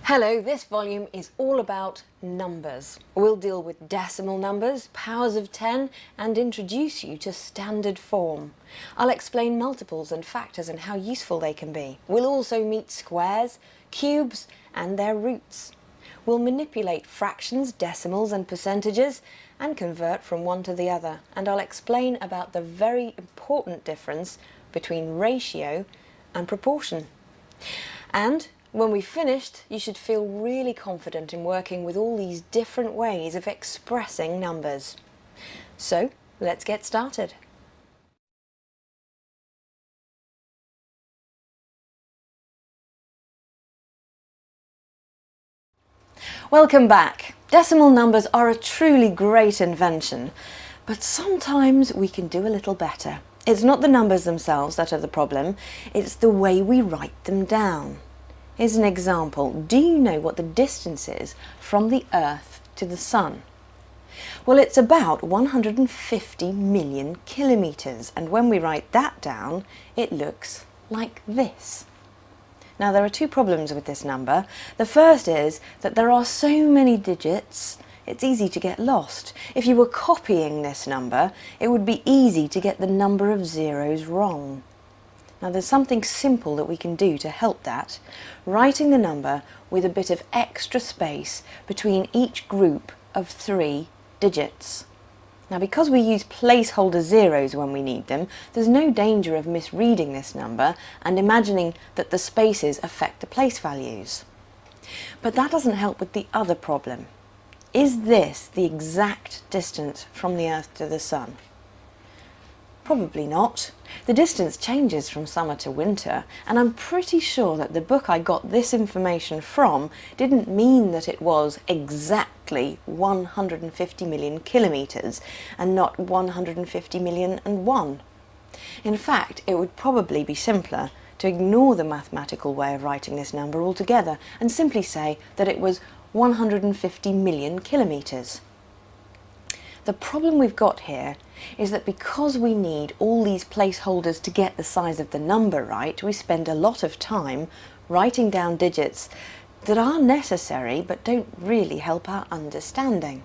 Hello, this volume is all about numbers. We'll deal with decimal numbers, powers of 10, and introduce you to standard form. I'll explain multiples and factors and how useful they can be. We'll also meet squares, cubes, and their roots. We'll manipulate fractions, decimals, and percentages, and convert from one to the other. And I'll explain about the very important difference between ratio and proportion. And when we've finished, you should feel really confident in working with all these different ways of expressing numbers. So, let's get started. Welcome back. Decimal numbers are a truly great invention, but sometimes we can do a little better. It's not the numbers themselves that are the problem, it's the way we write them down. Here's an example. Do you know what the distance is from the Earth to the Sun? Well, it's about 150 million kilometres, and when we write that down, it looks like this. Now, there are two problems with this number. The first is that there are so many digits, it's easy to get lost. If you were copying this number, it would be easy to get the number of zeros wrong. Now, there's something simple that we can do to help that, writing the number with a bit of extra space between each group of 3 digits. Now, because we use placeholder zeros when we need them, there's no danger of misreading this number and imagining that the spaces affect the place values. But that doesn't help with the other problem. Is this the exact distance from the Earth to the Sun? Probably not. The distance changes from summer to winter, and I'm pretty sure that the book I got this information from didn't mean that it was exactly 150 million kilometres and not 150 million and 1. In fact, it would probably be simpler to ignore the mathematical way of writing this number altogether and simply say that it was 150 million kilometres. The problem we've got here is that because we need all these placeholders to get the size of the number right, we spend a lot of time writing down digits that are necessary but don't really help our understanding.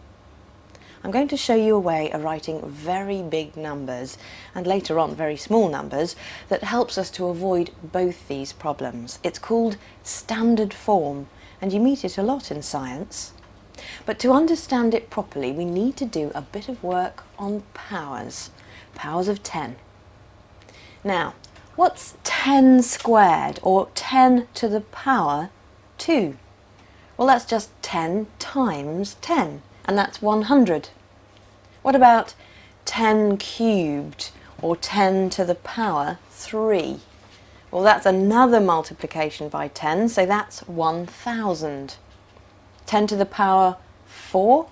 I'm going to show you a way of writing very big numbers and later on very small numbers that helps us to avoid both these problems. It's called standard form, and you meet it a lot in science. But to understand it properly, we need to do a bit of work on powers of 10. Now, what's 10 squared, or 10 to the power 2? Well, that's just 10 times 10, and that's 100. What about 10 cubed, or 10 to the power 3? Well, that's another multiplication by 10, so that's 1,000. 10 to the power 4?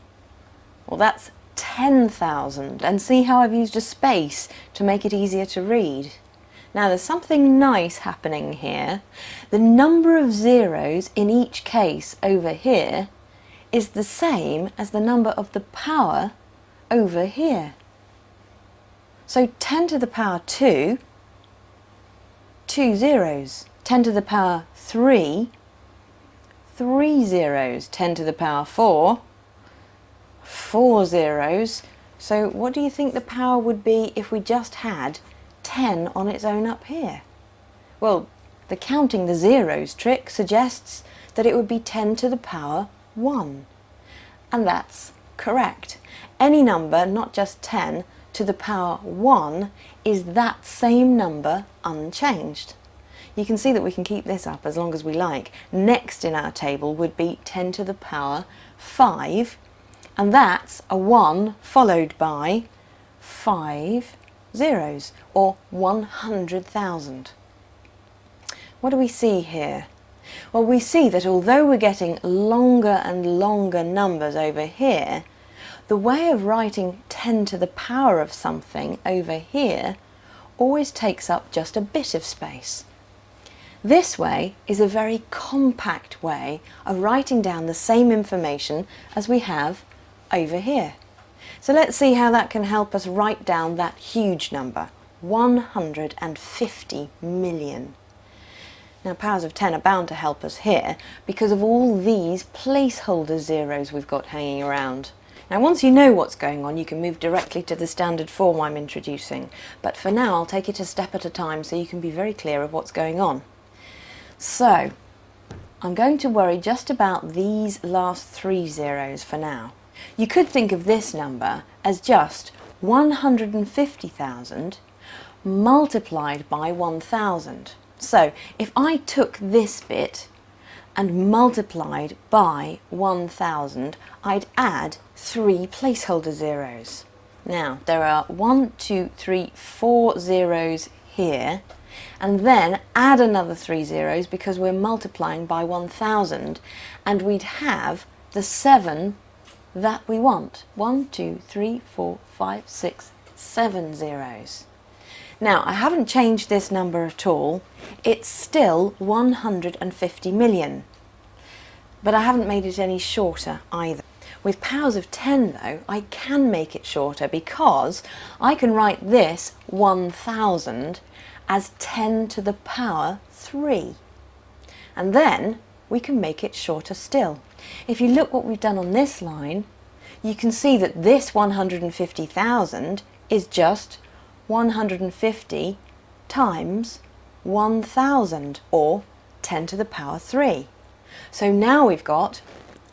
Well, that's 10,000. And see how I've used a space to make it easier to read. Now, there's something nice happening here. The number of zeros in each case over here is the same as the number of the power over here. So 10 to the power 2, 2 zeros. 10 to the power 3, 3 zeros. 10 to the power 4, 4 zeros. So what do you think the power would be if we just had 10 on its own up here? Well, the counting the zeros trick suggests that it would be 10 to the power 1. And that's correct. Any number, not just 10, to the power 1 is that same number unchanged. You can see that we can keep this up as long as we like. Next in our table would be 10 to the power 5, and that's a 1 followed by 5 zeros, or 100,000. What do we see here? Well, we see that although we're getting longer and longer numbers over here, the way of writing 10 to the power of something over here always takes up just a bit of space. This way is a very compact way of writing down the same information as we have over here. So let's see how that can help us write down that huge number, 150 million. Now powers of 10 are bound to help us here because of all these placeholder zeros we've got hanging around. Now once you know what's going on, you can move directly to the standard form I'm introducing, but for now I'll take it a step at a time so you can be very clear of what's going on. So I'm going to worry just about these last 3 zeros for now. You could think of this number as just 150,000 multiplied by 1,000. So if I took this bit and multiplied by 1,000, I'd add 3 placeholder zeros. Now there are 1, 2, 3, 4 zeros here, and then add another 3 zeros because we're multiplying by 1,000, and we'd have the 7 that we want. 1, 2, 3, 4, 5, 6, 7 zeros. Now I haven't changed this number at all. It's still 150 million, but I haven't made it any shorter either. With powers of 10 though, I can make it shorter because I can write this 1,000 as 10 to the power 3. And then we can make it shorter still. If you look what we've done on this line, you can see that this 150,000 is just 150 times 1,000, or 10 to the power 3. So now we've got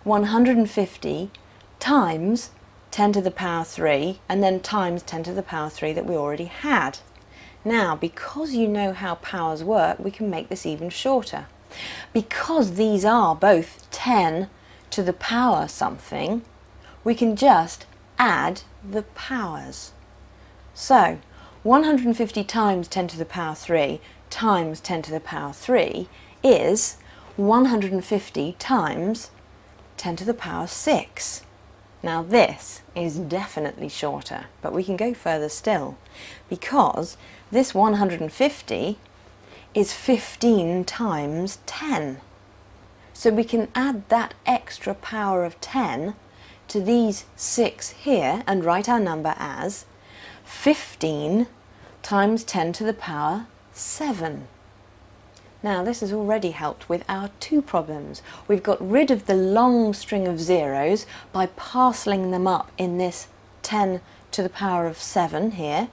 150 times 10 to the power 3, and then times 10 to the power 3 that we already had. Now, because you know how powers work, we can make this even shorter. Because these are both 10 to the power something, we can just add the powers. So 150 times 10 to the power 3 times 10 to the power 3 is 150 times 10 to the power 6. Now this is definitely shorter, but we can go further still, because this 150 is 15 times 10. So we can add that extra power of 10 to these 6 here and write our number as 15 times 10 to the power 7. Now this has already helped with our 2 problems. We've got rid of the long string of zeros by parcelling them up in this 10 to the power of 7 here.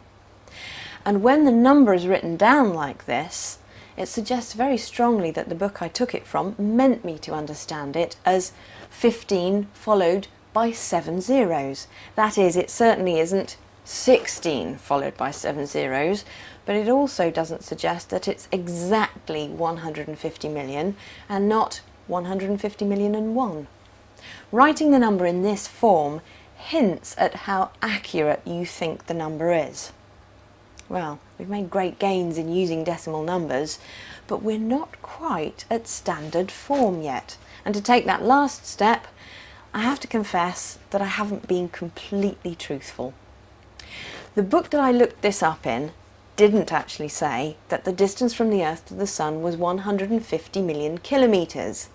And when the number is written down like this, it suggests very strongly that the book I took it from meant me to understand it as 15 followed by 7 zeros. That is, it certainly isn't 16 followed by 7 zeros, but it also doesn't suggest that it's exactly 150 million and not 150 million and 1. Writing the number in this form hints at how accurate you think the number is. Well, we've made great gains in using decimal numbers, but we're not quite at standard form yet. And to take that last step, I have to confess that I haven't been completely truthful. The book that I looked this up in didn't actually say that the distance from the Earth to the Sun was 150 million kilometres.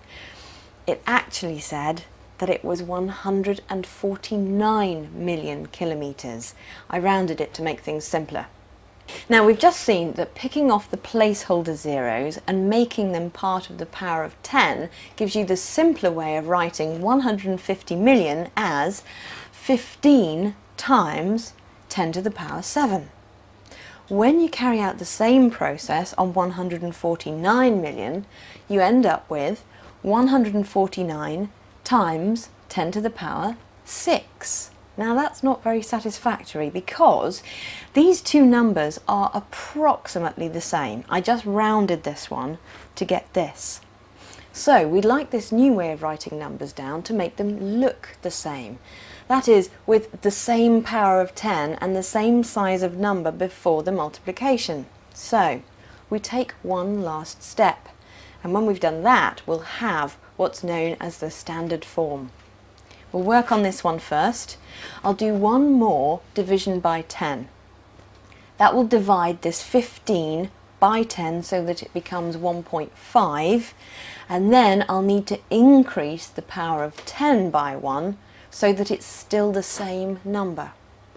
It actually said that it was 149 million kilometres. I rounded it to make things simpler. Now we've just seen that picking off the placeholder zeros and making them part of the power of 10 gives you the simpler way of writing 150 million as 15 times 10 to the power 7. When you carry out the same process on 149 million, you end up with 149 times 10 to the power 6. Now that's not very satisfactory because these 2 numbers are approximately the same. I just rounded this one to get this. So we'd like this new way of writing numbers down to make them look the same. That is, with the same power of 10 and the same size of number before the multiplication. So we take one last step, and when we've done that, we'll have what's known as the standard form. We'll work on this one first. I'll do one more division by 10. That will divide this 15 by 10 so that it becomes 1.5, and then I'll need to increase the power of 10 by 1 so that it's still the same number.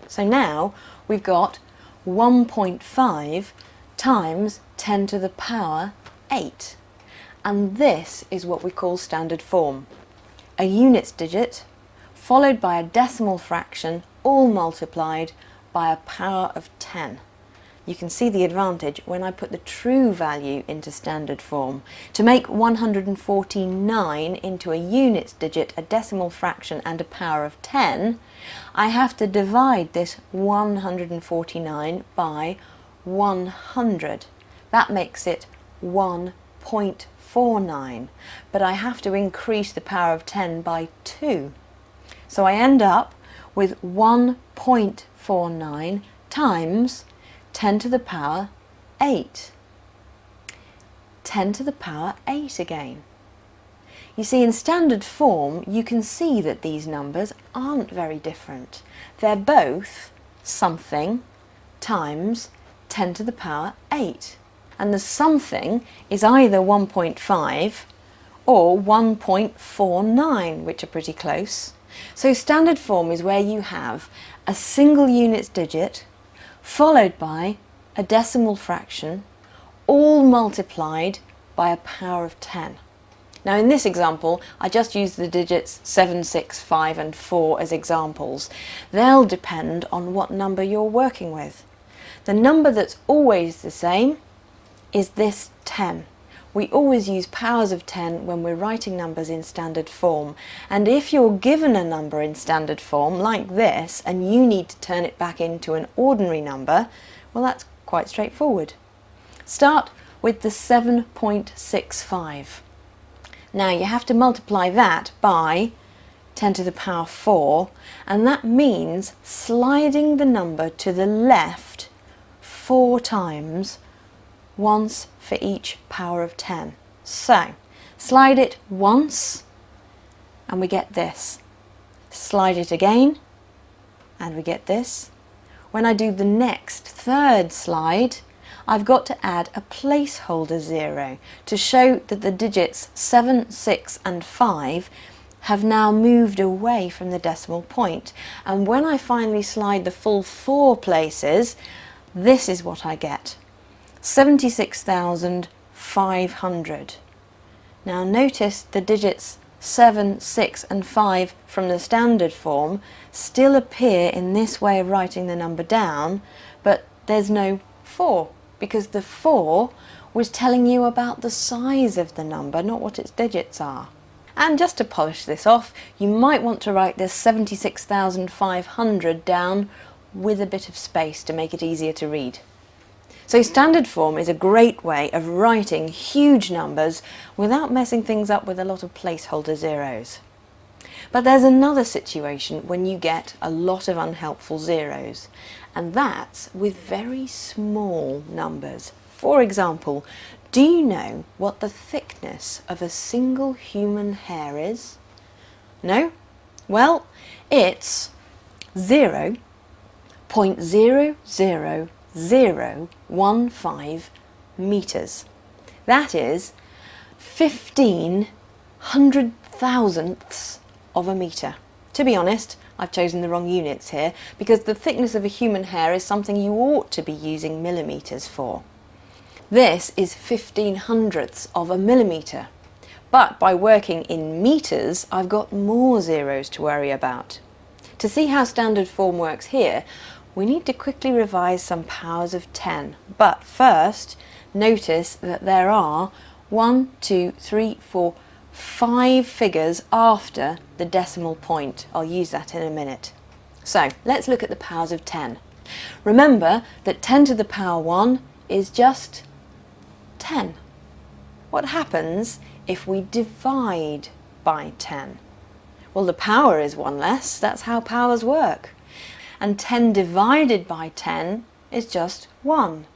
So now we've got 1.5 times 10 to the power 8. And this is what we call standard form. A units digit followed by a decimal fraction, all multiplied by a power of 10. You can see the advantage when I put the true value into standard form. To make 149 into a units digit, a decimal fraction and a power of 10, I have to divide this 149 by 100. That makes it 1.49, but I have to increase the power of 10 by 2. So I end up with 1.49 times 10 to the power 8. 10 to the power 8 again. You see, in standard form, you can see that these numbers aren't very different. They're both something times 10 to the power 8. And the something is either 1.5 or 1.49, which are pretty close. So standard form is where you have a single units digit followed by a decimal fraction, all multiplied by a power of 10. Now in this example, I just used the digits 7, 6, 5 and 4 as examples. They'll depend on what number you're working with. The number that's always the same is this 10. We always use powers of 10 when we're writing numbers in standard form. And if you're given a number in standard form like this and you need to turn it back into an ordinary number, well, that's quite straightforward. Start with the 7.65. Now you have to multiply that by 10 to the power 4, and that means sliding the number to the left 4 times, once for each power of 10. So, slide it once and we get this. Slide it again and we get this. When I do the next third slide, I've got to add a placeholder 0 to show that the digits 7, 6 and 5 have now moved away from the decimal point. And when I finally slide the full 4 places, this is what I get. 76,500. Now notice the digits 7, 6 and 5 from the standard form still appear in this way of writing the number down, but there's no 4 because the 4 was telling you about the size of the number, not what its digits are. And just to polish this off, you might want to write this 76,500 down with a bit of space to make it easier to read. So standard form is a great way of writing huge numbers without messing things up with a lot of placeholder zeros. But there's another situation when you get a lot of unhelpful zeros, and that's with very small numbers. For example, do you know what the thickness of a single human hair is? No? Well, it's 0.00015 meters. That is 1/1500,000ths of a meter. To be honest, I've chosen the wrong units here because the thickness of a human hair is something you ought to be using millimeters for. This is 1/1500ths of a millimeter. But by working in meters, I've got more zeros to worry about. To see how standard form works here, we need to quickly revise some powers of 10. But first, notice that there are 1, 2, 3, 4, 5 figures after the decimal point. I'll use that in a minute. So let's look at the powers of 10. Remember that 10 to the power 1 is just 10. What happens if we divide by 10? Well, the power is 1 less. That's how powers work. And 10 divided by 10 is just 1.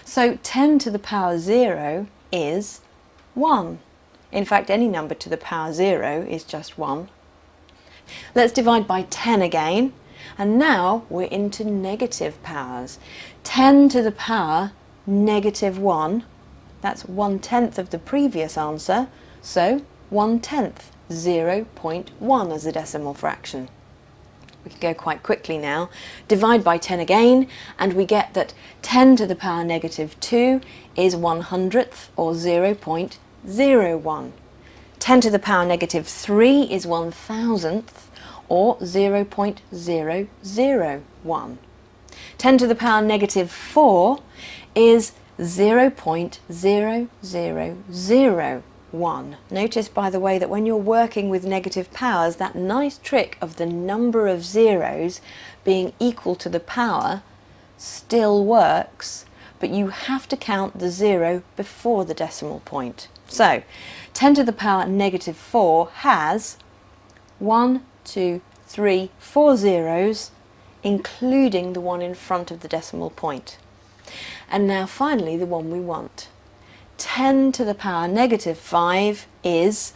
So 10 to the power 0 is 1. In fact, any number to the power 0 is just 1. Let's divide by 10 again. And now we're into negative powers. 10 to the power -1. That's 1/10 of the previous answer. So 1/10, 0.1 as a decimal fraction. We can go quite quickly now. Divide by 10 again, and we get that 10 to the power -2 is 1/100th, or 0.2. 10 to the power negative 3 is 1,000th, or 0.001. 10 to the power negative 4 is 0.0001. Notice, by the way, that when you're working with negative powers, that nice trick of the number of zeros being equal to the power still works, but you have to count the 0 before the decimal point. So 10 to the power negative 4 has 1, 2, 3, 4 zeros, including the one in front of the decimal point. And now finally the one we want. 10 to the power negative 5 is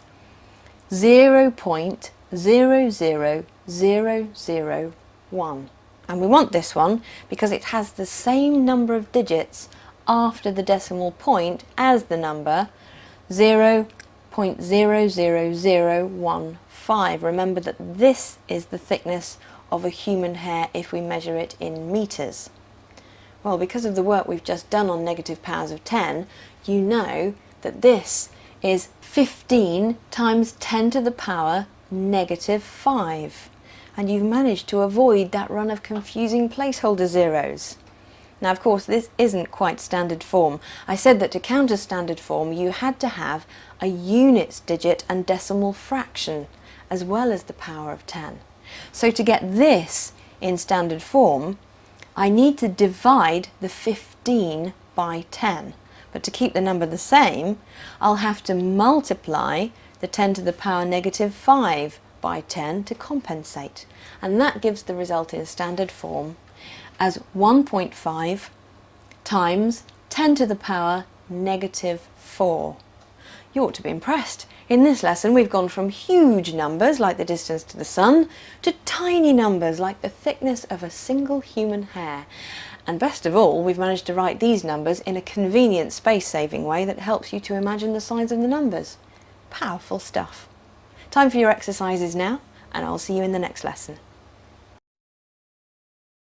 0.00001. And we want this one because it has the same number of digits after the decimal point as the number 0.00015. Remember that this is the thickness of a human hair if we measure it in meters. Well, because of the work we've just done on negative powers of 10, you know that this is 15 times 10 to the power negative 5. And you've managed to avoid that run of confusing placeholder zeros. Now, of course, this isn't quite standard form. I said that to count as standard form, you had to have a units digit and decimal fraction, as well as the power of 10. So to get this in standard form, I need to divide the 15 by 10. But to keep the number the same, I'll have to multiply the 10 to the power negative 5 by 10 to compensate. And that gives the result in standard form as 1.5 times 10 to the power negative 4. You ought to be impressed. In this lesson we've gone from huge numbers like the distance to the sun to tiny numbers like the thickness of a single human hair. And best of all, we've managed to write these numbers in a convenient space-saving way that helps you to imagine the signs of the numbers. Powerful stuff. Time for your exercises now, and I'll see you in the next lesson.